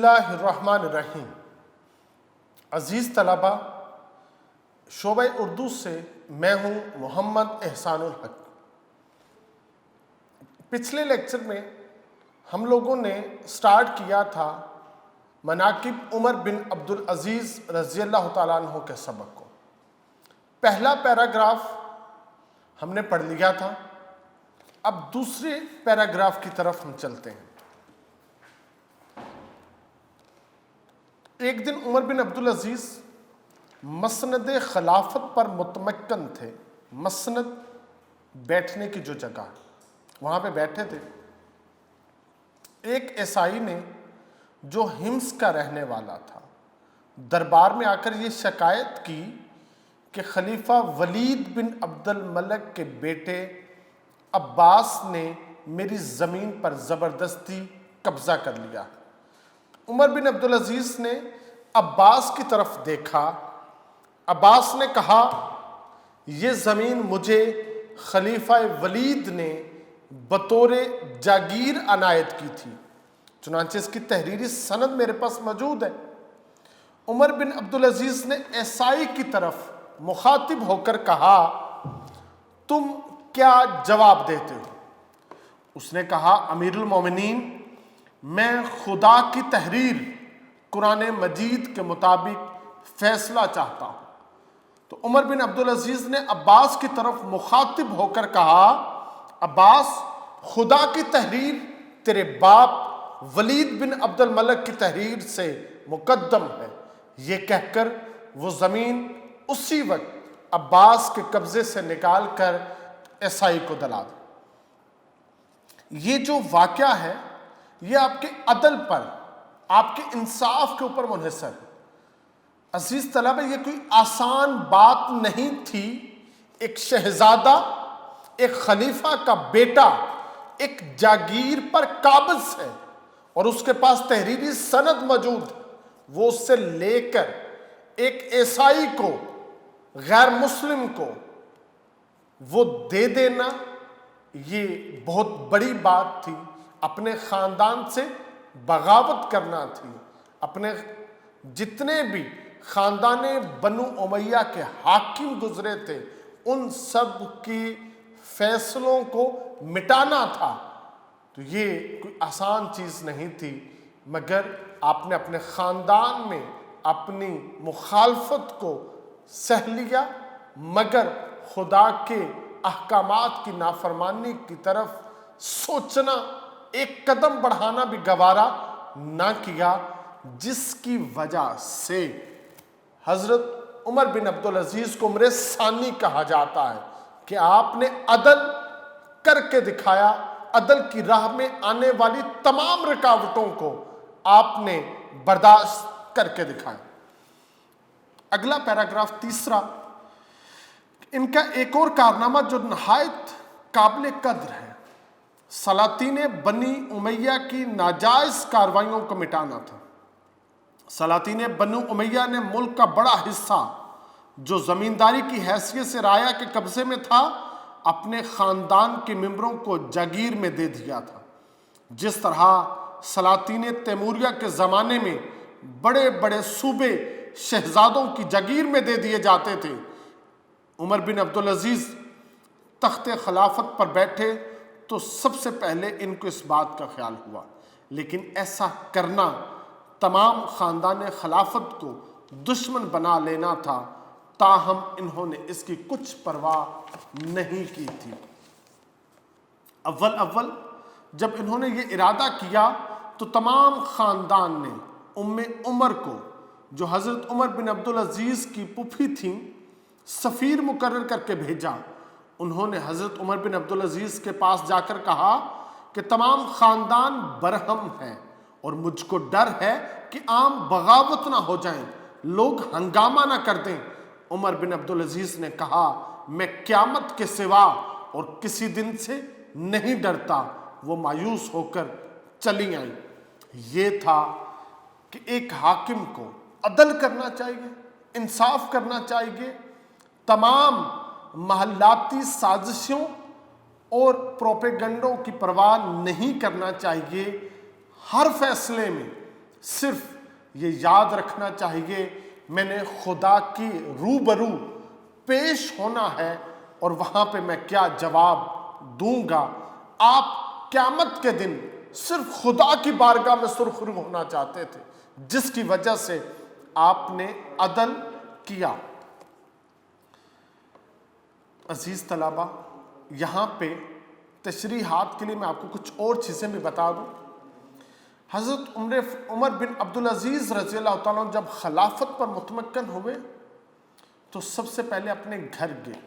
اللہ الرحمن الرحیم۔ عزیز طلبہ، شعبہ اردو سے میں ہوں محمد احسان الحق۔ پچھلے لیکچر میں ہم لوگوں نے سٹارٹ کیا تھا مناقب عمر بن عبدالعزیز رضی اللہ تعالیٰ عنہ کے سبق کو۔ پہلا پیراگراف ہم نے پڑھ لیا تھا، اب دوسرے پیراگراف کی طرف ہم چلتے ہیں۔ ایک دن عمر بن عبدالعزیز مسند خلافت پر متمکن تھے۔ مسند بیٹھنے کی جو جگہ، وہاں پہ بیٹھے تھے۔ ایک عیسائی نے جو حمص کا رہنے والا تھا دربار میں آ کر یہ شکایت کی کہ خلیفہ ولید بن عبد الملک کے بیٹے عباس نے میری زمین پر زبردستی قبضہ کر لیا۔ عمر بن عبدالعزیز نے عباس کی طرف دیکھا۔ عباس نے کہا، یہ زمین مجھے خلیفہ ولید نے بطور جاگیر عنایت کی تھی۔ چنانچہ اس کی تحریری سند میرے پاس موجود ہے۔ عمر بن عبدالعزیز نے عیسائی کی طرف مخاطب ہو کر کہا، تم کیا جواب دیتے ہو؟ اس نے کہا، امیر المومنین، میں خدا کی تحریر قرآن مجید کے مطابق فیصلہ چاہتا ہوں۔ تو عمر بن عبدالعزیز نے عباس کی طرف مخاطب ہو کر کہا، عباس، خدا کی تحریر تیرے باپ ولید بن عبد الملک کی تحریر سے مقدم ہے۔ یہ کہہ کر وہ زمین اسی وقت عباس کے قبضے سے نکال کر عیسائی کو دلا دی۔ یہ جو واقعہ ہے یہ آپ کے عدل پر، آپ کے انصاف کے اوپر منحصر ہے۔ عزیز طلبہ، یہ کوئی آسان بات نہیں تھی۔ ایک شہزادہ، ایک خلیفہ کا بیٹا ایک جاگیر پر قابض ہے اور اس کے پاس تحریری سند موجود ہے، وہ اس سے لے کر ایک عیسائی کو، غیر مسلم کو وہ دے دینا، یہ بہت بڑی بات تھی۔ اپنے خاندان سے بغاوت کرنا تھی۔ اپنے جتنے بھی خاندان بنو امیہ کے حاکم گزرے تھے ان سب کی فیصلوں کو مٹانا تھا۔ تو یہ کوئی آسان چیز نہیں تھی، مگر آپ نے اپنے خاندان میں اپنی مخالفت کو سہ لیا، مگر خدا کے احکامات کی نافرمانی کی طرف سوچنا، ایک قدم بڑھانا بھی گوارا نہ کیا، جس کی وجہ سے حضرت عمر بن عبدالعزیز کو عمر ثانی کہا جاتا ہے کہ آپ نے عدل کر کے دکھایا۔ عدل کی راہ میں آنے والی تمام رکاوٹوں کو آپ نے برداشت کر کے دکھایا۔ اگلا پیراگراف تیسرا، ان کا ایک اور کارنامہ جو نہایت قابل قدر ہے، سلاطین بنی امیہ کی ناجائز کارروائیوں کو مٹانا تھا۔ سلاطین بنو امیہ نے ملک کا بڑا حصہ جو زمینداری کی حیثیت سے رایا کے قبضے میں تھا، اپنے خاندان کے ممبروں کو جاگیر میں دے دیا تھا۔ جس طرح سلاطین تیموریہ کے زمانے میں بڑے بڑے صوبے شہزادوں کی جاگیر میں دے دیے جاتے تھے، عمر بن عبدالعزیز تخت خلافت پر بیٹھے تو سب سے پہلے ان کو اس بات کا خیال ہوا، لیکن ایسا کرنا تمام خاندان خلافت کو دشمن بنا لینا تھا، تاہم انہوں نے اس کی کچھ پرواہ نہیں کی تھی۔ اول جب انہوں نے یہ ارادہ کیا تو تمام خاندان نے عمر کو، جو حضرت عمر بن عبدالعزیز کی پھوپھی تھیں، سفیر مقرر کر کے بھیجا۔ انہوں نے حضرت عمر بن عبدالعزیز کے پاس جا کر کہا کہ تمام خاندان برہم ہیں اور مجھ کو ڈر ہے کہ عام بغاوت نہ ہو جائیں، لوگ ہنگامہ نہ کر دیں۔ عمر بن عبدالعزیز نے کہا، میں قیامت کے سوا اور کسی دن سے نہیں ڈرتا۔ وہ مایوس ہو کر چلی آئیں۔ یہ تھا کہ ایک حاکم کو عدل کرنا چاہیے، انصاف کرنا چاہیے، تمام محلاتی سازشوں اور پروپیگنڈوں کی پرواہ نہیں کرنا چاہیے۔ ہر فیصلے میں صرف یہ یاد رکھنا چاہیے میں نے خدا کی روبرو پیش ہونا ہے اور وہاں پہ میں کیا جواب دوں گا۔ آپ قیامت کے دن صرف خدا کی بارگاہ میں سرخرو ہونا چاہتے تھے، جس کی وجہ سے آپ نے عدل کیا۔ عزیز طلبہ، یہاں پہ تشریحات کے لیے میں آپ کو کچھ اور چیزیں بھی بتا دوں۔ حضرت عمر بن عبدالعزیز رضی اللہ تعالیٰ عنہ جب خلافت پر متمکن ہوئے تو سب سے پہلے اپنے گھر گئے،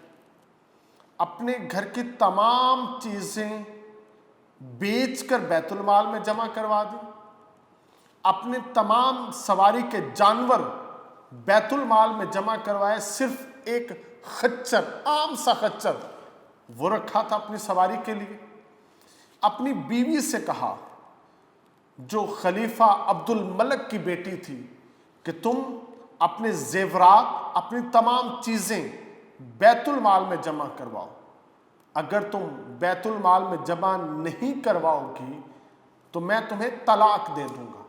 اپنے گھر کی تمام چیزیں بیچ کر بیت المال میں جمع کروا دی، اپنے تمام سواری کے جانور بیت المال میں جمع کروائے، صرف ایک خچر، عام سا خچر وہ رکھا تھا اپنی سواری کے لیے۔ اپنی بیوی سے کہا جو خلیفہ عبد الملک کی بیٹی تھی کہ تم اپنے زیورات، اپنی تمام چیزیں بیت المال میں جمع کرواؤ، اگر تم بیت المال میں جمع نہیں کرواؤ گی تو میں تمہیں طلاق دے دوں گا۔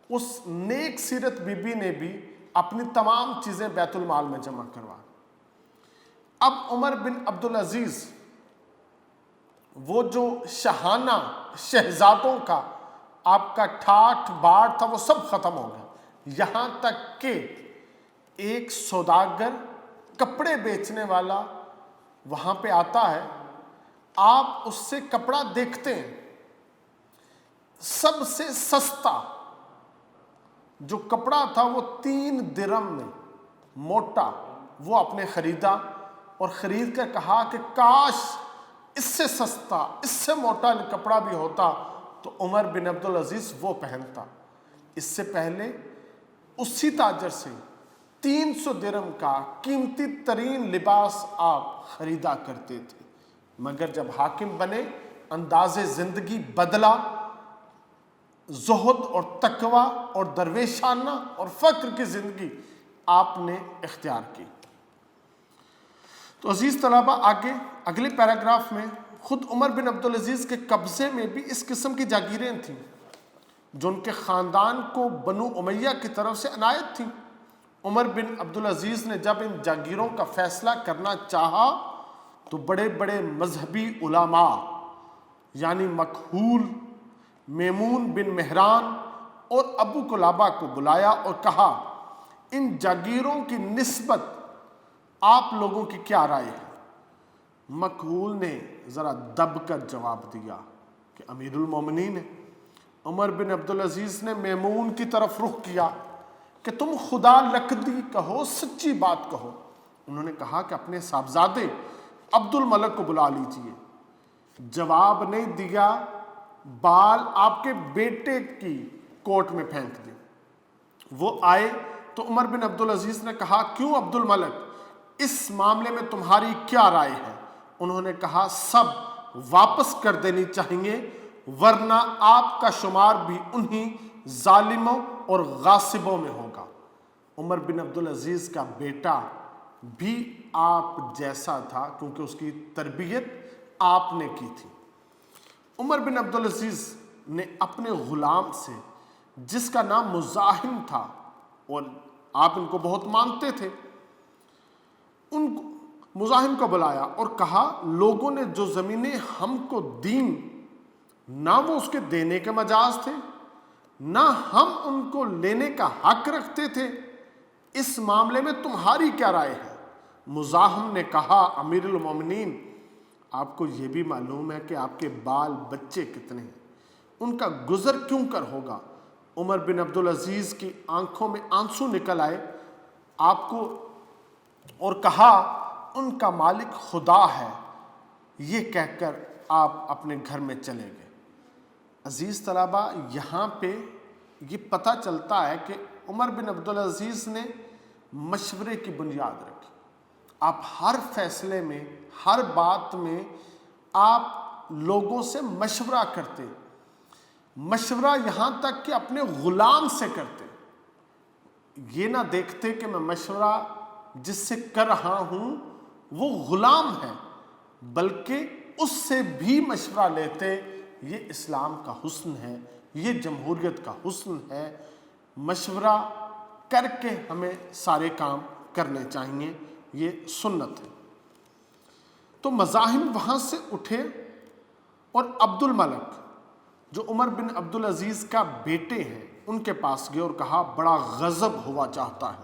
اس نیک سیرت بی بی نے بھی اپنی تمام چیزیں بیت المال میں جمع کروا۔ اب عمر بن عبدالعزیز وہ جو شاہانہ شہزادوں کا آپ کا ٹھاٹ باٹ تھا وہ سب ختم ہو گیا، یہاں تک کہ ایک سوداگر، کپڑے بیچنے والا وہاں پہ آتا ہے، آپ اس سے کپڑا دیکھتے ہیں، سب سے سستا جو کپڑا تھا وہ 3 درہم میں موٹا وہ آپ نے خریدا، اور خرید کر کہا کہ کاش اس سے سستا، اس سے موٹا کپڑا بھی ہوتا تو عمر بن عبدالعزیز وہ پہنتا۔ اس سے پہلے اسی تاجر سے 300 درہم کا قیمتی ترین لباس آپ خریدا کرتے تھے، مگر جب حاکم بنے انداز زندگی بدلا، زہد اور تقوی اور درویشانہ اور فقر کی زندگی آپ نے اختیار کی۔ تو عزیز طلبہ، آگے اگلے پیراگراف میں خود عمر بن عبدالعزیز کے قبضے میں بھی اس قسم کی جاگیریں تھیں جو ان کے خاندان کو بنو امیہ کی طرف سے عنایت تھیں۔ عمر بن عبدالعزیز نے جب ان جاگیروں کا فیصلہ کرنا چاہا تو بڑے بڑے مذہبی علماء یعنی مکحول، میمون بن مہران اور ابو قلابہ کو بلایا اور کہا ان جاگیروں کی نسبت آپ لوگوں کی کیا رائے ہے؟ مکحول نے ذرا دب کر جواب دیا کہ امیر المومنین ہے۔ عمر بن عبدالعزیز نے میمون کی طرف رخ کیا کہ تم خدا لکدی کہو، سچی بات کہو۔ انہوں نے کہا کہ اپنے صاحبزادے عبد الملک کو بلا لیجئے۔ جواب نہیں دیا، بال آپ کے بیٹے کی کوٹ میں پھینک دیں۔ وہ آئے تو عمر بن عبدالعزیز نے کہا کیوں عبد الملک، اس معاملے میں تمہاری کیا رائے ہے؟ انہوں نے کہا سب واپس کر دینی چاہیے ورنہ آپ کا شمار بھی انہی ظالموں اور غاصبوں میں ہوگا۔ عمر بن عبدالعزیز کا بیٹا بھی آپ جیسا تھا کیونکہ اس کی تربیت آپ نے کی تھی۔ عمر بن عبدالعزیز نے اپنے غلام سے جس کا نام مزاحم تھا اور آپ ان کو بہت مانتے تھے، ان مزاحم کو بلایا اور کہا لوگوں نے جو زمینیں ہم کو دیں نہ وہ اس کے دینے کے مجاز تھے نہ ہم ان کو لینے کا حق رکھتے تھے، اس معاملے میں تمہاری کیا رائے ہے؟ مزاحم نے کہا امیر المومنین آپ کو یہ بھی معلوم ہے کہ آپ کے بال بچے کتنے ہیں، ان کا گزر کیوں کر ہوگا؟ عمر بن عبدالعزیز کی آنکھوں میں آنسو نکل آئے آپ کو اور کہا ان کا مالک خدا ہے، یہ کہہ کر آپ اپنے گھر میں چلے گئے۔ عزیز طلبہ، یہاں پہ یہ پتہ چلتا ہے کہ عمر بن عبدالعزیز نے مشورے کی بنیاد رکھی۔ آپ ہر فیصلے میں، ہر بات میں آپ لوگوں سے مشورہ کرتے، مشورہ یہاں تک کہ اپنے غلام سے کرتے۔ یہ نہ دیکھتے کہ میں مشورہ جس سے کر رہا ہوں وہ غلام ہے، بلکہ اس سے بھی مشورہ لیتے۔ یہ اسلام کا حسن ہے، یہ جمہوریت کا حسن ہے. مشورہ کر کے ہمیں سارے کام کرنے چاہیے، یہ سنت ہے. تو مزاحم وہاں سے اٹھے اور عبد الملک جو عمر بن عبدالعزیز کا بیٹے ہیں ان کے پاس گئے اور کہا بڑا غضب ہوا چاہتا ہے.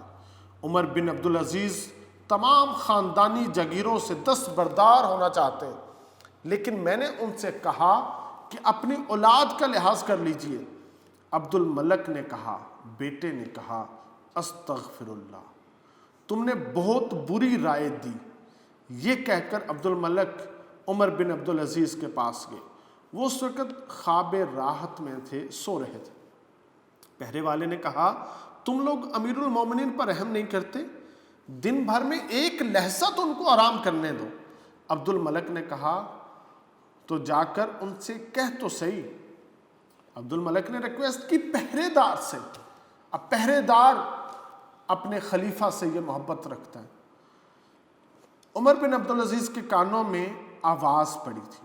عمر بن عبدالعزیز تمام خاندانی جاگیروں سے دستبردار ہونا چاہتے ہیں، لیکن میں نے ان سے کہا کہ اپنی اولاد کا لحاظ کر لیجئے. عبد الملک نے کہا، بیٹے نے کہا، استغفر اللہ، تم نے بہت بری رائے دی. یہ کہہ کر عبد الملک عمر بن عبدالعزیز کے پاس گئے. وہ اس وقت خواب راحت میں تھے، سو رہے تھے. پہرے والے نے کہا تم لوگ امیر المومنین پر رحم نہیں کرتے، دن بھر میں ایک لحظہ تو ان کو آرام کرنے دو. عبد الملک نے کہا تو جا کر ان سے کہہ تو صحیح. عبد الملک نے ریکویسٹ کی پہرے دار سے. اب پہرے دار اپنے خلیفہ سے یہ محبت رکھتا ہے. عمر بن عبدالعزیز کے کانوں میں آواز پڑی تھی.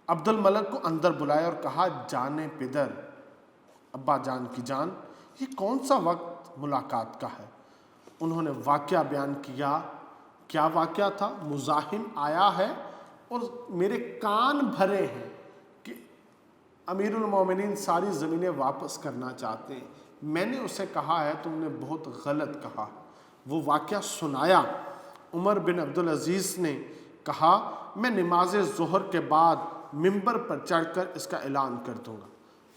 عبد الملک کو اندر بلایا اور کہا جانے پدر، ابا جان کی جان، یہ کون سا وقت ملاقات کا ہے؟ انہوں نے واقعہ بیان کیا. کیا واقعہ تھا؟ مزاحم آیا ہے اور میرے کان بھرے ہیں کہ امیر المومنین ساری زمینیں واپس کرنا چاہتے ہیں. میں نے اسے کہا ہے تم نے بہت غلط کہا. وہ واقعہ سنایا. عمر بن عبدالعزیز نے کہا میں نماز ظہر کے بعد ممبر پر چڑھ کر اس کا اعلان کر دوں گا.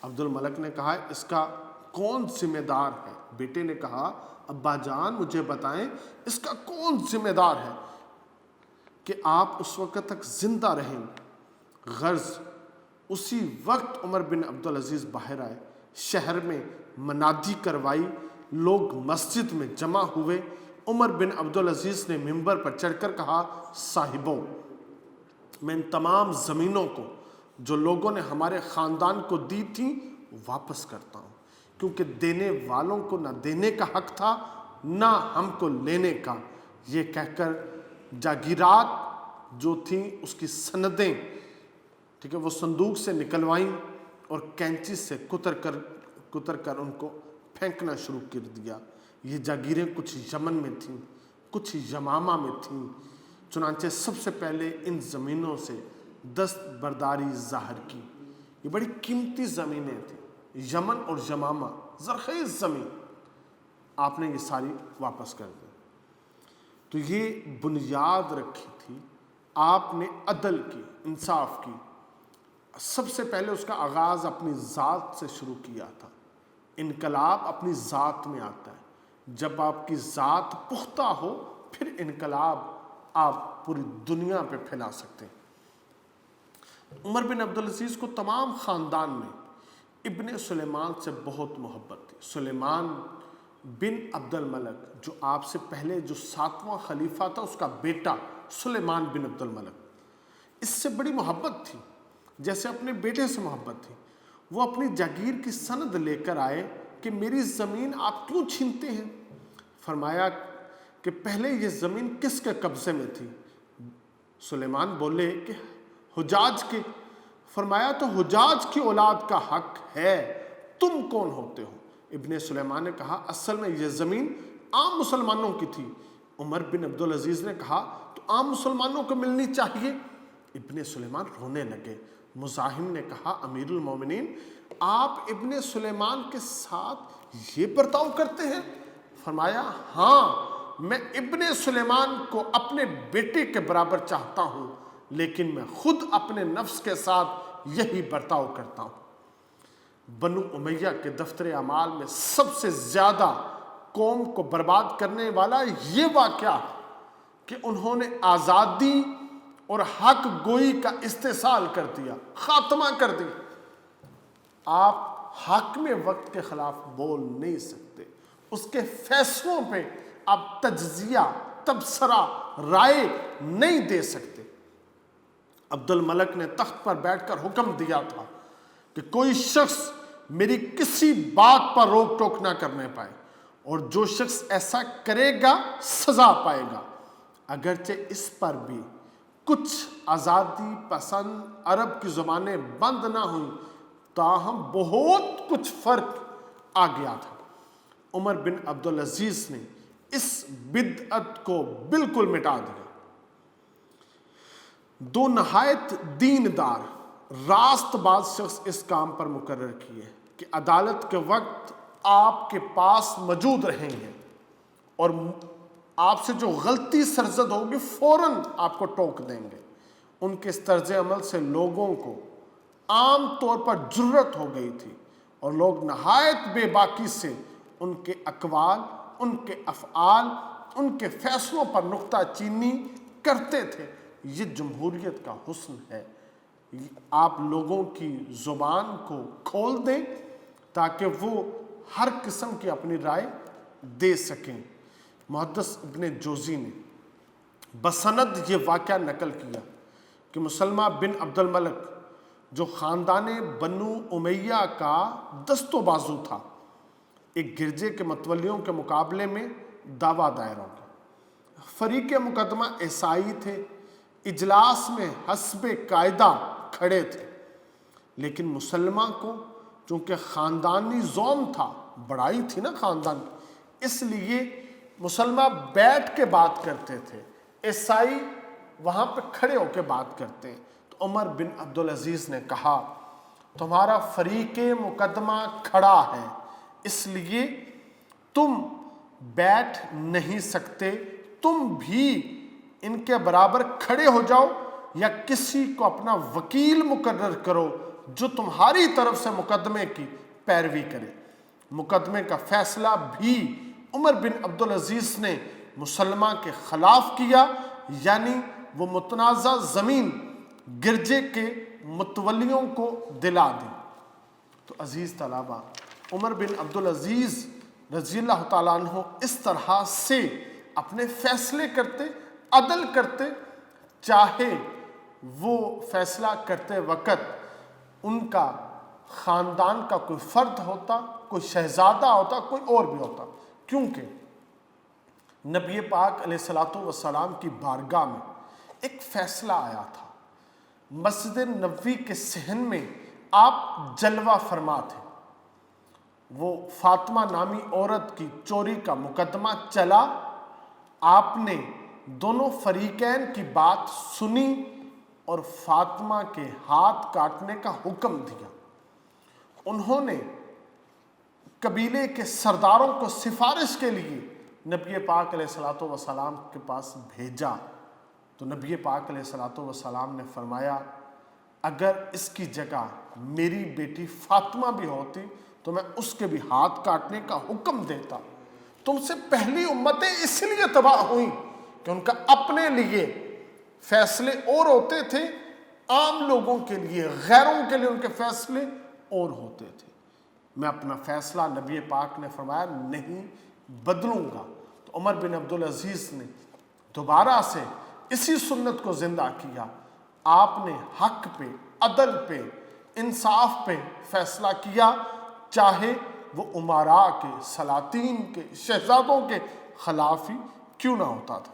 عبد الملک نے کہا اس کا کون ذمہ دار ہے؟ بیٹے نے کہا ابا جان مجھے بتائیں اس کا کون ذمہ دار ہے کہ آپ اس وقت تک زندہ رہیں. غرض اسی وقت عمر بن عبدالعزیز باہر آئے. شہر میں منادی کروائی، لوگ مسجد میں جمع ہوئے. عمر بن عبدالعزیز نے ممبر پر چڑھ کر کہا صاحبوں، میں ان تمام زمینوں کو جو لوگوں نے ہمارے خاندان کو دی تھیں واپس کرتا ہوں، کیونکہ دینے والوں کو نہ دینے کا حق تھا نہ ہم کو لینے کا. یہ کہہ کر جاگیرات جو تھیں اس کی سندیں ٹھیک ہے وہ صندوق سے نکلوائیں اور کینچی سے کتر کر ان کو پھینکنا شروع کر دیا. یہ جاگیریں کچھ یمن میں تھیں، کچھ یمامہ میں تھیں. چنانچہ سب سے پہلے ان زمینوں سے دستبرداری ظاہر کی. یہ بڑی قیمتی زمینیں تھیں، یمن اور یمامہ، زرخیز زمین. آپ نے یہ ساری واپس کر دی. تو یہ بنیاد رکھی تھی. آپ نے عدل کی، انصاف کی. سب سے پہلے اس کا آغاز اپنی ذات سے شروع کیا تھا. انقلاب اپنی ذات میں آتا ہے. جب آپ کی ذات پختہ ہو پھر انقلاب آپ پوری دنیا پہ پھیلا سکتے ہیں. عمر بن عبدالعزیز کو تمام خاندان میں ابن سلیمان سے بہت محبت تھی. سلیمان بن عبد الملک جو آپ سے پہلے جو 7واں خلیفہ تھا اس کا بیٹا سلیمان بن عبد الملک، اس سے بڑی محبت تھی جیسے اپنے بیٹے سے محبت تھی. وہ اپنی جاگیر کی سند لے کر آئے کہ میری زمین آپ کیوں چھینتے ہیں؟ فرمایا کہ پہلے یہ زمین کس کے قبضے میں تھی؟ سلیمان بولے کہ حجاج کے. فرمایا تو حجاج کی اولاد کا حق ہے، تم کون ہوتے ہو؟ ابن سلیمان نے کہا اصل میں یہ زمین عام مسلمانوں کی تھی. عمر بن عبدالعزیز نے کہا تو عام مسلمانوں کو ملنی چاہیے. ابن سلیمان رونے لگے. مزاحم نے کہا امیر المومنین آپ ابن سلیمان کے ساتھ یہ برتاؤ کرتے ہیں؟ فرمایا ہاں، میں ابن سلیمان کو اپنے بیٹے کے برابر چاہتا ہوں، لیکن میں خود اپنے نفس کے ساتھ یہی برتاؤ کرتا ہوں. بنو امیہ کے دفتر اعمال میں سب سے زیادہ قوم کو برباد کرنے والا یہ واقعہ کہ انہوں نے آزادی اور حق گوئی کا استحصال کر دیا، خاتمہ کر دیا. آپ حاکم وقت کے خلاف بول نہیں سکتے، اس کے فیصلوں پہ آپ تجزیہ، تبصرہ، رائے نہیں دے سکتے. عبد الملک نے تخت پر بیٹھ کر حکم دیا تھا کہ کوئی شخص میری کسی بات پر روک ٹوک نہ کرنے پائے، اور جو شخص ایسا کرے گا سزا پائے گا. اگرچہ اس پر بھی کچھ آزادی پسند عرب کی زبانیں بند نہ ہوئیں، تاہم بہت کچھ فرق آ گیا تھا۔ عمر بن عبدالعزیز نے اس بدعت کو بالکل مٹا دیا۔ دو نہایت دیندار راست باز شخص اس کام پر مقرر کیے کہ عدالت کے وقت آپ کے پاس موجود رہیں گے اور آپ سے جو غلطی سرزد ہوگی فوراً آپ کو ٹوک دیں گے۔ ان کے اس طرز عمل سے لوگوں کو عام طور پر جرت ہو گئی تھی اور لوگ نہایت بے باکی سے ان کے اقوال، ان کے افعال، ان کے فیصلوں پر نکتہ چینی کرتے تھے۔ یہ جمہوریت کا حسن ہے، آپ لوگوں کی زبان کو کھول دیں تاکہ وہ ہر قسم کی اپنی رائے دے سکیں۔ محدث ابن جوزی نے بسند یہ واقعہ نقل کیا کہ مسلمہ بن عبد الملک جو خاندان بنو امیہ کا دست و بازو تھا، ایک گرجے کے متولیوں کے مقابلے میں دعویٰ دائر ہو گیا۔ فریق مقدمہ عیسائی تھے، اجلاس میں حسب قاعدہ کھڑے تھے، لیکن مسلمہ کو چونکہ خاندانی زوم تھا، بڑائی تھی نا خاندان، اس لیے مسلمہ بیٹھ کے بات کرتے تھے، عیسائی وہاں پہ کھڑے ہو کے بات کرتے ہیں۔ تو عمر بن عبدالعزیز نے کہا تمہارا فریق مقدمہ کھڑا ہے، اس لیے تم بیٹھ نہیں سکتے، تم بھی ان کے برابر کھڑے ہو جاؤ یا کسی کو اپنا وکیل مقرر کرو جو تمہاری طرف سے مقدمے کی پیروی کرے۔ مقدمے کا فیصلہ بھی عمر بن عبدالعزیز نے مسلمہ کے خلاف کیا، یعنی وہ متنازع زمین گرجے کے متولیوں کو دلا دی۔ تو عزیز طلبہ، عمر بن عبدالعزیز رضی اللہ تعالیٰ عنہ اس طرح سے اپنے فیصلے کرتے، عدل کرتے، چاہے وہ فیصلہ کرتے وقت ان کا خاندان کا کوئی فرد ہوتا، کوئی شہزادہ ہوتا، کوئی اور بھی ہوتا، کیونکہ نبی پاک علیہ الصلوۃ والسلام کی بارگاہ میں ایک فیصلہ آیا تھا۔ مسجد نبوی کے صحن میں آپ جلوہ فرما تھے، وہ فاطمہ نامی عورت کی چوری کا مقدمہ چلا، آپ نے دونوں فریقین کی بات سنی اور فاطمہ کے ہاتھ کاٹنے کا حکم دیا۔ انہوں نے قبیلے کے سرداروں کو سفارش کے لیے نبی پاک علیہ الصلوۃ والسلام کے پاس بھیجا، تو نبی پاک علیہ الصلوۃ والسلام نے فرمایا اگر اس کی جگہ میری بیٹی فاطمہ بھی ہوتی تو میں اس کے بھی ہاتھ کاٹنے کا حکم دیتا۔ تم سے پہلی امتیں اس لیے تباہ ہوئیں کہ ان کا اپنے لیے فیصلے اور ہوتے تھے، عام لوگوں کے لیے، غیروں کے لیے ان کے فیصلے اور ہوتے تھے۔ میں اپنا فیصلہ، نبی پاک نے فرمایا، نہیں بدلوں گا۔ تو عمر بن عبدالعزیز نے دوبارہ سے اسی سنت کو زندہ کیا، آپ نے حق پہ، عدل پہ، انصاف پہ فیصلہ کیا، چاہے وہ امراء کے، سلاطین کے، شہزادوں کے خلاف ہی کیوں نہ ہوتا تھا۔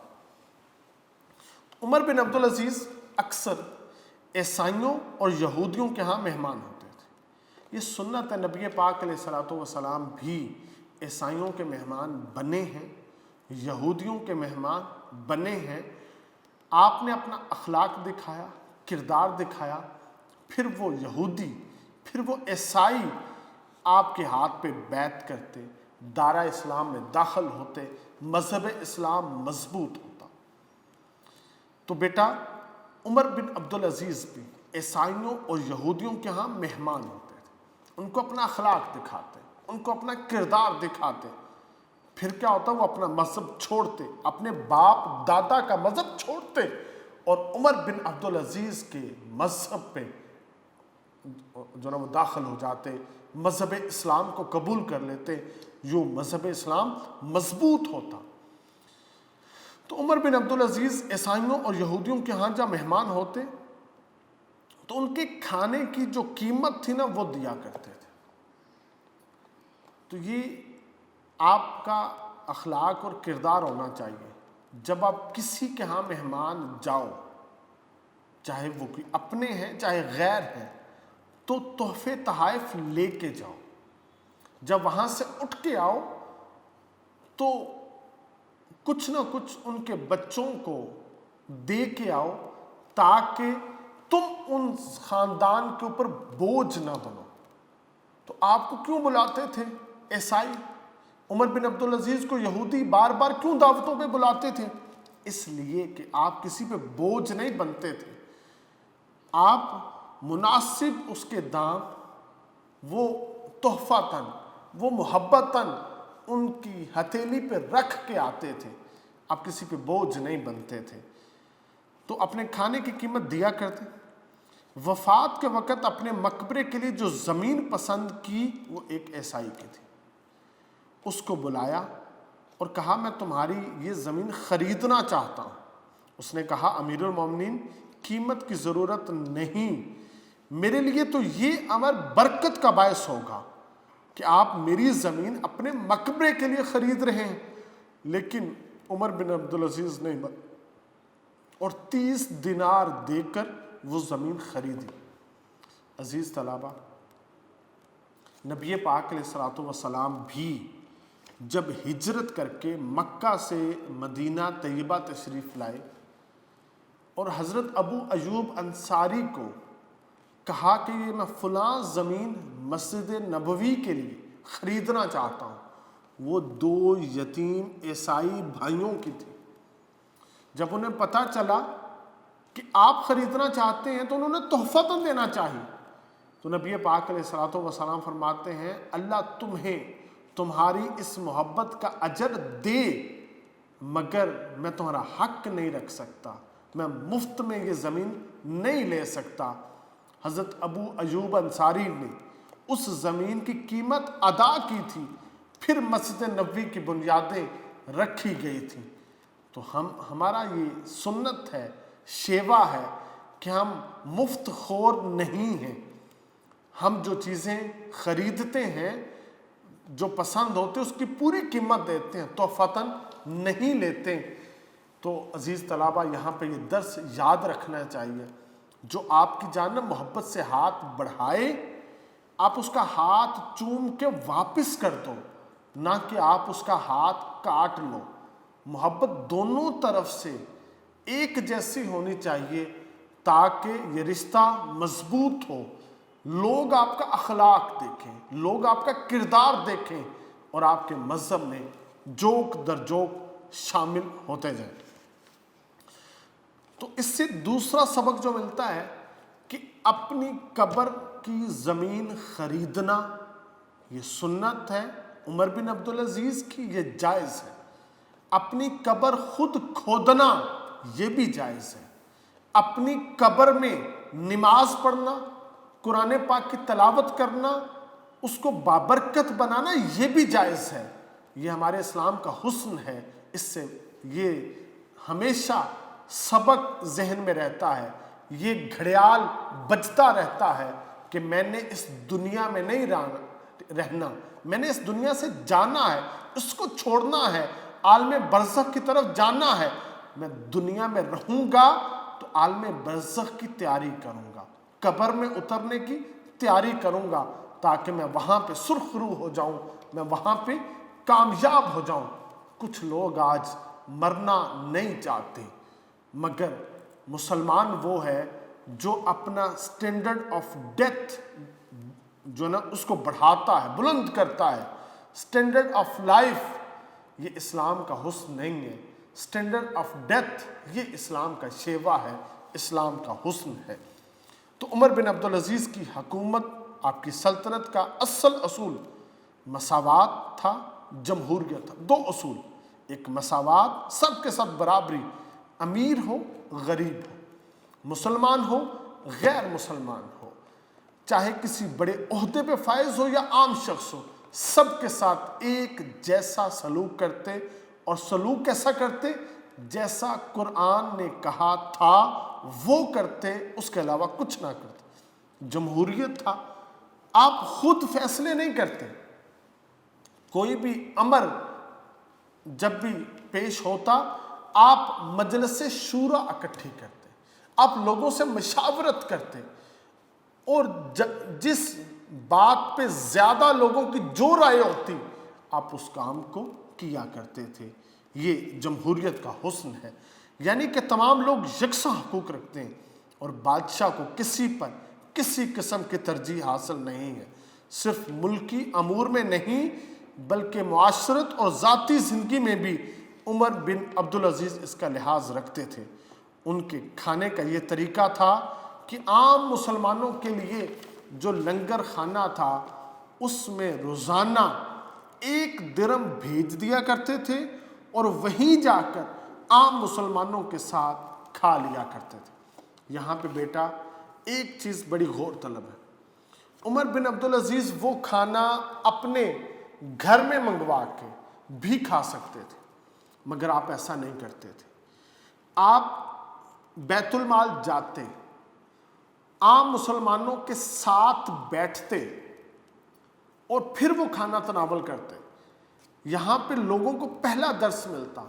عمر بن عبدالعزیز اکثر عیسائیوں اور یہودیوں کے ہاں مہمان ہوتے تھے۔ یہ سنت ہے، نبی پاک علیہ الصلوۃ والسلام بھی عیسائیوں کے مہمان بنے ہیں، یہودیوں کے مہمان بنے ہیں۔ آپ نے اپنا اخلاق دکھایا، کردار دکھایا، پھر وہ یہودی، پھر وہ عیسائی آپ کے ہاتھ پہ بیعت کرتے، دارہ اسلام میں داخل ہوتے، مذہب اسلام مضبوط ہوتا۔ تو بیٹا عمر بن عبدالعزیز بھی عیسائیوں اور یہودیوں کے ہاں مہمان ہوتے تھے، ان کو اپنا اخلاق دکھاتے، ان کو اپنا کردار دکھاتے، پھر کیا ہوتا وہ اپنا مذہب چھوڑتے، اپنے باپ دادا کا مذہب چھوڑتے اور عمر بن عبدالعزیز کے مذہب پہ جو نا وہ داخل ہو جاتے، مذہب اسلام کو قبول کر لیتے، جو مذہب اسلام مضبوط ہوتا۔ تو عمر بن عبدالعزیز عیسائیوں اور یہودیوں کے ہاں جب مہمان ہوتے تو ان کے کھانے کی جو قیمت تھی نا وہ دیا کرتے تھے۔ تو یہ آپ کا اخلاق اور کردار ہونا چاہیے، جب آپ کسی کے ہاں مہمان جاؤ، چاہے وہ کوئی اپنے ہیں چاہے غیر ہیں، تو تحفے تحائف لے کے جاؤ، جب وہاں سے اٹھ کے آؤ تو کچھ نہ کچھ ان کے بچوں کو دے کے آؤ تاکہ تم ان خاندان کے اوپر بوجھ نہ بنو۔ تو آپ کو کیوں بلاتے تھے عیسائی؟ عمر بن عبدالعزیز کو یہودی بار بار کیوں دعوتوں پہ بلاتے تھے؟ اس لیے کہ آپ کسی پہ بوجھ نہیں بنتے تھے، آپ مناسب اس کے دام وہ تحفتاً، وہ محبتاً ان کی ہتھیلی پہ رکھ کے آتے تھے، آپ کسی پہ بوجھ نہیں بنتے تھے۔ تو اپنے کھانے کی قیمت دیا کرتے۔ وفات کے وقت اپنے مقبرے کے لیے جو زمین پسند کی وہ ایک عیسائی کی تھی، اس کو بلایا اور کہا میں تمہاری یہ زمین خریدنا چاہتا ہوں۔ اس نے کہا امیر المومنین قیمت کی ضرورت نہیں، میرے لیے تو یہ امر برکت کا باعث ہوگا کہ آپ میری زمین اپنے مقبرے کے لیے خرید رہے ہیں۔ لیکن عمر بن عبدالعزیز نے اور 30 دینار دے کر وہ زمین خریدی۔ عزیز طلبہ، نبی پاک علیہ الصلوۃ والسلام بھی جب ہجرت کر کے مکہ سے مدینہ طیبہ تشریف لائے اور حضرت ابو ایوب انصاری کو کہا کہ یہ میں فلاں زمین مسجد نبوی کے لیے خریدنا چاہتا ہوں، وہ 2 یتیم عیسائی بھائیوں کی تھی۔ جب انہیں پتہ چلا کہ آپ خریدنا چاہتے ہیں تو انہوں نے تحفتاً دینا چاہی، تو نبی پاک علیہ الصلوۃ والسلام فرماتے ہیں اللہ تمہیں تمہاری اس محبت کا اجر دے، مگر میں تمہارا حق نہیں رکھ سکتا، میں مفت میں یہ زمین نہیں لے سکتا۔ حضرت ابو ایوب انصاری نے اس زمین کی قیمت ادا کی تھی، پھر مسجد نبوی کی بنیادیں رکھی گئی تھیں۔ تو ہمارا یہ سنت ہے، شیوا ہے کہ ہم مفت خور نہیں ہیں، ہم جو چیزیں خریدتے ہیں جو پسند ہوتے اس کی پوری قیمت دیتے ہیں، تحفتاً نہیں لیتے۔ تو عزیز طلبہ یہاں پہ یہ درس یاد رکھنا چاہیے، جو آپ کی جانب محبت سے ہاتھ بڑھائے آپ اس کا ہاتھ چوم کے واپس کر دو، نہ کہ آپ اس کا ہاتھ کاٹ لو۔ محبت دونوں طرف سے ایک جیسی ہونی چاہیے تاکہ یہ رشتہ مضبوط ہو، لوگ آپ کا اخلاق دیکھیں، لوگ آپ کا کردار دیکھیں اور آپ کے مذہب میں جوک در جوک شامل ہوتے جائیں۔ تو اس سے دوسرا سبق جو ملتا ہے کہ اپنی قبر کی زمین خریدنا یہ سنت ہے عمر بن عبدالعزیز کی، یہ جائز ہے۔ اپنی قبر خود کھودنا یہ بھی جائز ہے۔ اپنی قبر میں نماز پڑھنا، قرآن پاک کی تلاوت کرنا، اس کو بابرکت بنانا یہ بھی جائز ہے۔ یہ ہمارے اسلام کا حسن ہے، اس سے یہ ہمیشہ سبق ذہن میں رہتا ہے، یہ گھڑیال بجتا رہتا ہے کہ میں نے اس دنیا میں نہیں رہنا، میں نے اس دنیا سے جانا ہے، اس کو چھوڑنا ہے، عالم برزخ کی طرف جانا ہے۔ میں دنیا میں رہوں گا تو عالم برزخ کی تیاری کروں گا، قبر میں اترنے کی تیاری کروں گا تاکہ میں وہاں پہ سرخ روح ہو جاؤں، میں وہاں پہ کامیاب ہو جاؤں۔ کچھ لوگ آج مرنا نہیں چاہتے، مگر مسلمان وہ ہے جو اپنا سٹینڈرڈ آف ڈیتھ جو نا اس کو بڑھاتا ہے، بلند کرتا ہے۔ سٹینڈرڈ آف لائف یہ اسلام کا حسن نہیں ہے، سٹینڈرڈ آف ڈیتھ یہ اسلام کا شیوا ہے، اسلام کا حسن ہے۔ تو عمر بن عبدالعزیز کی حکومت، آپ کی سلطنت کا اصل اصول مساوات تھا، جمہوریت تھا۔ 2 اصول، ایک مساوات، سب کے ساتھ برابری، امیر ہو غریب ہو، مسلمان ہو غیر مسلمان ہو، چاہے کسی بڑے عہدے پہ فائز ہو یا عام شخص ہو، سب کے ساتھ ایک جیسا سلوک کرتے، اور سلوک کیسا کرتے؟ جیسا قرآن نے کہا تھا وہ کرتے، اس کے علاوہ کچھ نہ کرتے۔ جمہوریت تھا، آپ خود فیصلے نہیں کرتے، کوئی بھی امر جب بھی پیش ہوتا آپ مجلس شورا اکٹھی کرتے، آپ لوگوں سے مشاورت کرتے، اور جس بات پہ زیادہ لوگوں کی جو رائے ہوتی آپ اس کام کو کیا کرتے تھے۔ یہ جمہوریت کا حسن ہے، یعنی کہ تمام لوگ یکساں حقوق رکھتے ہیں اور بادشاہ کو کسی پر کسی قسم کی ترجیح حاصل نہیں ہے۔ صرف ملکی امور میں نہیں بلکہ معاشرت اور ذاتی زندگی میں بھی عمر بن عبدالعزیز اس کا لحاظ رکھتے تھے۔ ان کے کھانے کا یہ طریقہ تھا کہ عام مسلمانوں کے لیے جو لنگر خانہ تھا اس میں روزانہ 1 درم بھیج دیا کرتے تھے اور وہیں جا کر عام مسلمانوں کے ساتھ کھا لیا کرتے تھے۔ یہاں پہ بیٹا ایک چیز بڑی غور طلب ہے، عمر بن عبدالعزیز وہ کھانا اپنے گھر میں منگوا کے بھی کھا سکتے تھے، مگر آپ ایسا نہیں کرتے تھے۔ آپ بیت المال جاتے، عام مسلمانوں کے ساتھ بیٹھتے اور پھر وہ کھانا تناول کرتے۔ یہاں پہ لوگوں کو پہلا درس ملتا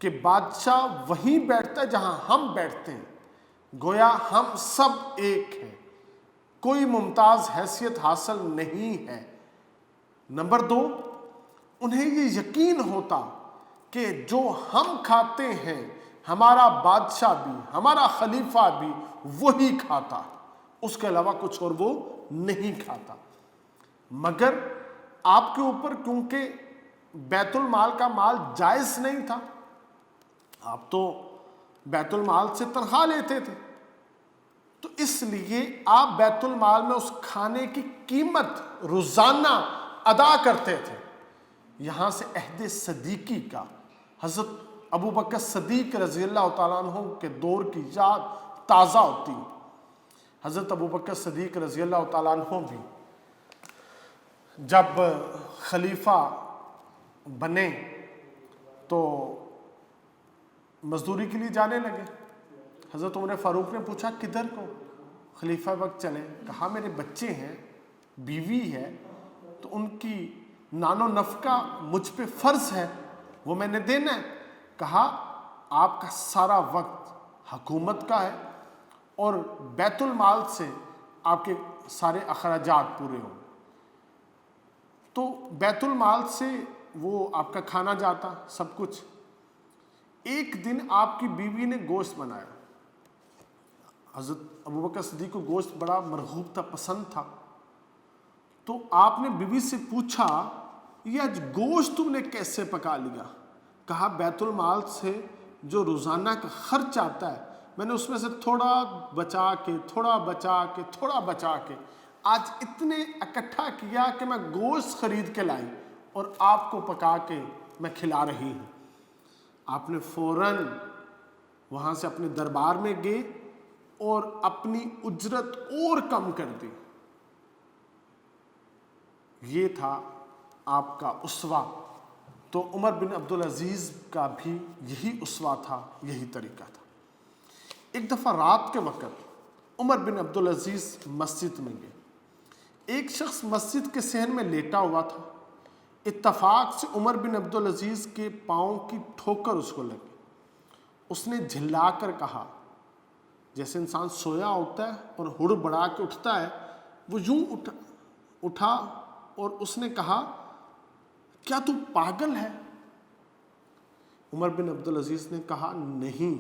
کہ بادشاہ وہیں بیٹھتا ہے جہاں ہم بیٹھتے ہیں، گویا ہم سب ایک ہیں، کوئی ممتاز حیثیت حاصل نہیں ہے۔ نمبر 2، انہیں یہ یقین ہوتا کہ جو ہم کھاتے ہیں ہمارا بادشاہ بھی، ہمارا خلیفہ بھی وہی کھاتا، اس کے علاوہ کچھ اور وہ نہیں کھاتا۔ مگر آپ کے اوپر کیونکہ بیت المال کا مال جائز نہیں تھا، آپ تو بیت المال سے تنخواہ لیتے تھے، تو اس لیے آپ بیت المال میں اس کھانے کی قیمت روزانہ ادا کرتے تھے۔ یہاں سے عہد صدیقی کا، حضرت ابو بکر صدیق رضی اللہ تعالیٰ عنہ کے دور کی یاد تازہ ہوتی۔ حضرت ابو بکر صدیق رضی اللہ تعالیٰ عنہ بھی جب خلیفہ بنے تو مزدوری کے لیے جانے لگے۔ حضرت عمر فاروق نے پوچھا کدھر کو؟ خلیفہ وقت چلے، کہا میرے بچے ہیں، بیوی ہے، تو ان کی نان و نفقہ مجھ پہ فرض ہے، وہ میں نے دینا ہے۔ کہا آپ کا سارا وقت حکومت کا ہے اور بیت المال سے آپ کے سارے اخراجات پورے ہوں، تو بیت المال سے وہ آپ کا کھانا جاتا سب کچھ۔ ایک دن آپ کی بیوی نے گوشت بنایا، حضرت ابوبکر صدیق کو گوشت بڑا مرغوب تھا، پسند تھا، تو آپ نے بیوی سے پوچھا یہ آج گوشت تم نے کیسے پکا لیا؟ کہا بیت المال سے جو روزانہ کا خرچ آتا ہے میں نے اس میں سے تھوڑا بچا کے تھوڑا بچا کے تھوڑا بچا کے آج اتنے اکٹھا کیا کہ میں گوشت خرید کے لائی اور آپ کو پکا کے میں کھلا رہی ہوں۔ آپ نے فوراً وہاں سے اپنے دربار میں گئے اور اپنی اجرت اور کم کر دی۔ یہ تھا آپ کا اسوہ۔ تو عمر بن عبدالعزیز کا بھی یہی اسوہ تھا، یہی طریقہ تھا۔ ایک دفعہ رات کے وقت عمر بن عبدالعزیز مسجد میں گئے، ایک شخص مسجد کے صحن میں لیٹا ہوا تھا، اتفاق سے عمر بن عبدالعزیز کے پاؤں کی ٹھوکر اس کو لگی۔ اس نے جھلا کر کہا، جیسے انسان سویا ہوتا ہے اور ہڑبڑا کے اٹھتا ہے، وہ یوں اٹھا اور اس نے کہا کیا تو پاگل ہے؟ عمر بن عبدالعزیز نے کہا نہیں۔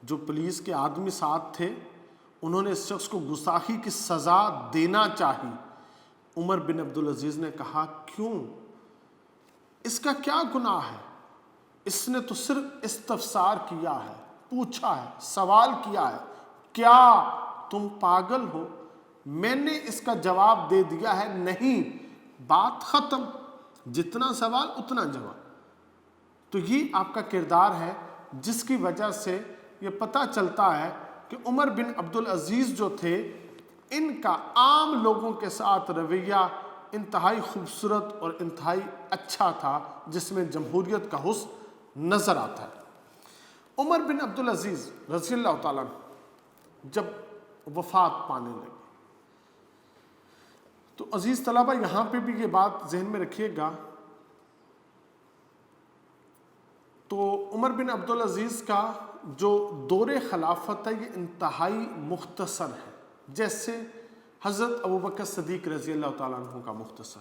جو پولیس کے آدمی ساتھ تھے انہوں نے اس شخص کو گستاخی کی سزا دینا چاہی۔ عمر بن عبدالعزیز نے کہا کیوں؟ اس کا کیا گناہ ہے؟ اس نے تو صرف استفسار کیا ہے، پوچھا ہے، سوال کیا ہے، کیا تم پاگل ہو؟ میں نے اس کا جواب دے دیا ہے نہیں، بات ختم، جتنا سوال اتنا جواب۔ تو یہ آپ کا کردار ہے جس کی وجہ سے یہ پتہ چلتا ہے کہ عمر بن عبدالعزیز جو تھے ان کا عام لوگوں کے ساتھ رویہ انتہائی خوبصورت اور انتہائی اچھا تھا، جس میں جمہوریت کا حسن نظر آتا ہے۔ عمر بن عبدالعزیز رضی اللہ تعالیٰ جب وفات پانے لگے تو عزیز طلبہ یہاں پہ بھی یہ بات ذہن میں رکھیے گا، تو عمر بن عبدالعزیز کا جو دور خلافت ہے یہ انتہائی مختصر ہے، جیسے حضرت ابوبکر صدیق رضی اللہ تعالیٰ عنہ کا مختصر،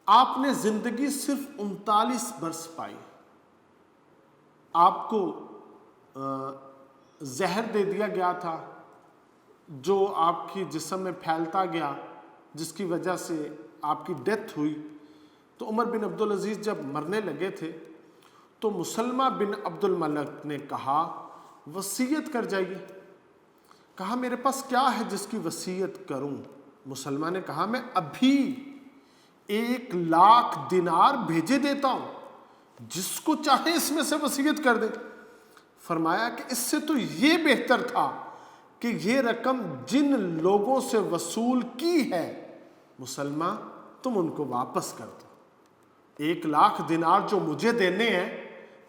آپ نے زندگی صرف 39 برس پائی، آپ کو زہر دے دیا گیا تھا جو آپ کی جسم میں پھیلتا گیا، جس کی وجہ سے آپ کی ڈیتھ ہوئی۔ تو عمر بن عبدالعزیز جب مرنے لگے تھے تو مسلمہ بن عبد الملک نے کہا وصیت کر جائیے۔ کہا میرے پاس کیا ہے جس کی وصیت کروں؟ مسلمہ نے کہا میں ابھی 1,00,000 دینار بھیجے دیتا ہوں، جس کو چاہے اس میں سے وصیت کر دے۔ فرمایا کہ اس سے تو یہ بہتر تھا کہ یہ رقم جن لوگوں سے وصول کی ہے مسلمہ تم ان کو واپس کر دو۔ 1,00,000 دینار جو مجھے دینے ہیں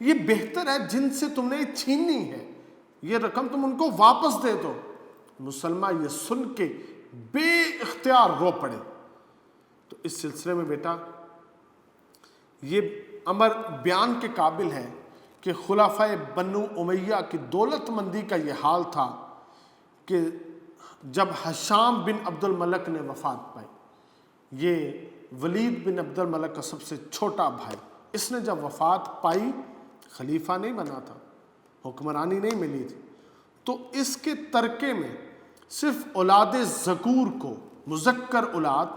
یہ بہتر ہے جن سے تم نے چھینی ہے، یہ رقم تم ان کو واپس دے دو۔ مسلمہ یہ سن کے بے اختیار رو پڑے۔ تو اس سلسلے میں بیٹا یہ امر بیان کے قابل ہے کہ خلفائے بنو امیہ کی دولت مندی کا یہ حال تھا کہ جب ہشام بن عبد الملک نے وفات پائی، یہ ولید بن عبد الملک کا سب سے چھوٹا بھائی، اس نے جب وفات پائی خلیفہ نہیں بنا تھا، حکمرانی نہیں ملی تھی، تو اس کے ترکے میں صرف اولاد ذکور کو، مذکر اولاد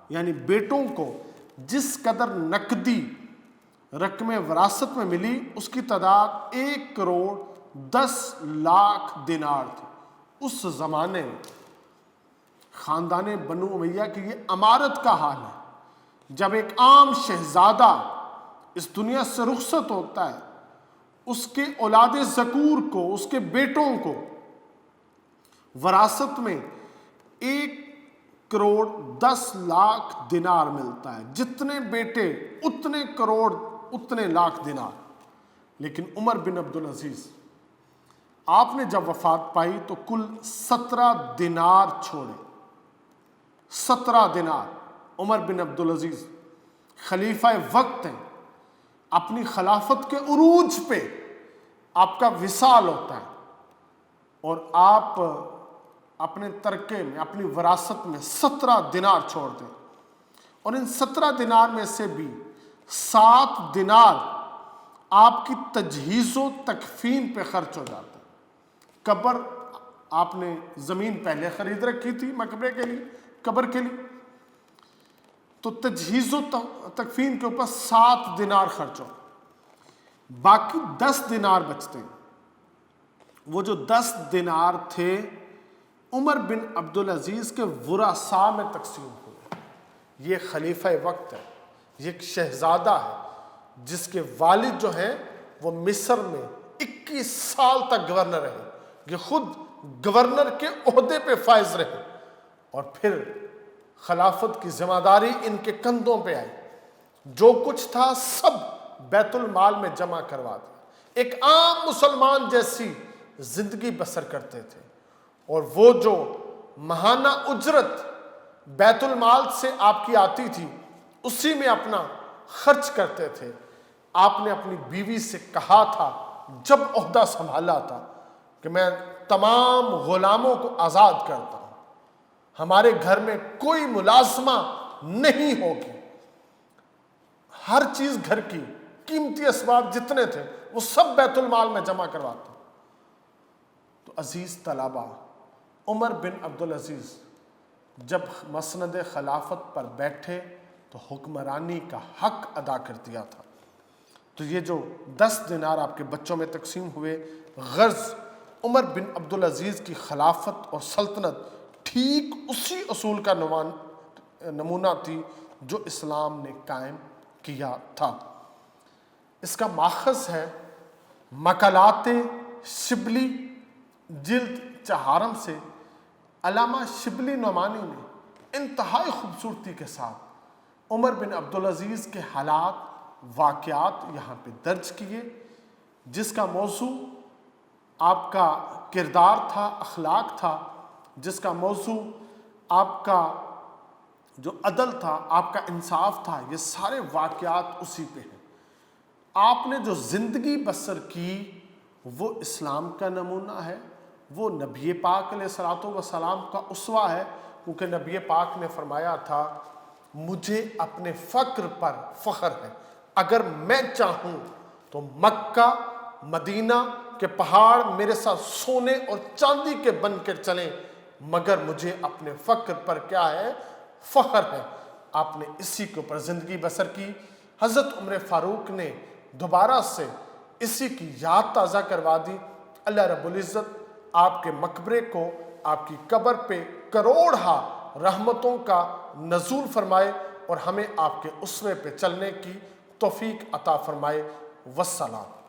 یعنی بیٹوں کو جس قدر نقدی رقم وراثت میں ملی اس کی تعداد 1,10,00,000 دینار تھی۔ اس زمانے میں خاندان بنو امیہ کی یہ امارت کا حال ہے، جب ایک عام شہزادہ اس دنیا سے رخصت ہوتا ہے، اس کے اولاد ذکور کو، اس کے بیٹوں کو وراثت میں 1,10,00,000 دینار ملتا ہے۔ جتنے بیٹے اتنے کروڑ اتنے لاکھ دینار۔ لیکن عمر بن عبدالعزیز آپ نے جب وفات پائی تو کل 17 دینار چھوڑے۔ 17 دینار۔ عمر بن عبدالعزیز خلیفہ وقت ہیں، اپنی خلافت کے عروج پہ آپ کا وصال ہوتا ہے اور آپ اپنے ترکے میں، اپنی وراثت میں 17 دینار چھوڑ دیں، اور ان 17 دینار میں سے بھی 7 دینار آپ کی تجہیز و تکفین پہ خرچ ہو جاتا ہے۔ قبر آپ نے زمین پہلے خرید رکھی تھی مقبرے کے لیے، قبر کے لیے، تو تجہیز و تکفین کے اوپر 7 دینار خرچ ہو، باقی 10 دینار بچتے ہیں۔ وہ جو 10 دینار تھے عمر بن عبدالعزیز کے ورثاء میں تقسیم ہوئے۔ یہ خلیفہ وقت ہے، یہ ایک شہزادہ ہے جس کے والد جو ہیں وہ مصر میں 21 سال تک گورنر رہے، یہ خود گورنر کے عہدے پہ فائز رہے، اور پھر خلافت کی ذمہ داری ان کے کندھوں پہ آئی، جو کچھ تھا سب بیت المال میں جمع کروا دیا، ایک عام مسلمان جیسی زندگی بسر کرتے تھے، اور وہ جو ماہانہ اجرت بیت المال سے آپ کی آتی تھی اسی میں اپنا خرچ کرتے تھے۔ آپ نے اپنی بیوی سے کہا تھا جب عہدہ سنبھالا تھا کہ میں تمام غلاموں کو آزاد کرتا ہوں، ہمارے گھر میں کوئی ملازمہ نہیں ہوگی، ہر چیز گھر کی قیمتی اسباب جتنے تھے وہ سب بیت المال میں جمع کرواتا ہوں۔ تو عزیز طلبہ، عمر بن عبدالعزیز جب مسند خلافت پر بیٹھے تو حکمرانی کا حق ادا کر دیا تھا۔ تو یہ جو 10 دینار آپ کے بچوں میں تقسیم ہوئے، غرض عمر بن عبدالعزیز کی خلافت اور سلطنت ٹھیک اسی اصول کا نمونہ تھی جو اسلام نے قائم کیا تھا۔ اس کا ماخذ ہے مقالات شبلی جلد 4 سے۔ علامہ شبلی نعمانی نے انتہائی خوبصورتی کے ساتھ عمر بن عبدالعزیز کے حالات، واقعات یہاں پہ درج کیے، جس کا موضوع آپ کا کردار تھا، اخلاق تھا، جس کا موضوع آپ کا جو عدل تھا، آپ کا انصاف تھا، یہ سارے واقعات اسی پہ ہیں۔ آپ نے جو زندگی بسر کی وہ اسلام کا نمونہ ہے، وہ نبی پاک علیہ الصلوۃ والسلام کا اسوہ ہے، کیونکہ نبی پاک نے فرمایا تھا مجھے اپنے فقر پر فخر ہے، اگر میں چاہوں تو مکہ مدینہ کے پہاڑ میرے ساتھ سونے اور چاندی کے بن کر چلیں، مگر مجھے اپنے فقر پر کیا ہے؟ فخر ہے۔ آپ نے اسی کے اوپر زندگی بسر کی۔ حضرت عمر فاروق نے دوبارہ سے اسی کی یاد تازہ کروا دی۔ اللہ رب العزت آپ کے مقبرے کو، آپ کی قبر پہ کروڑہا رحمتوں کا نزول فرمائے اور ہمیں آپ کے اسوے پہ چلنے کی توفیق عطا فرمائے۔ والسلام۔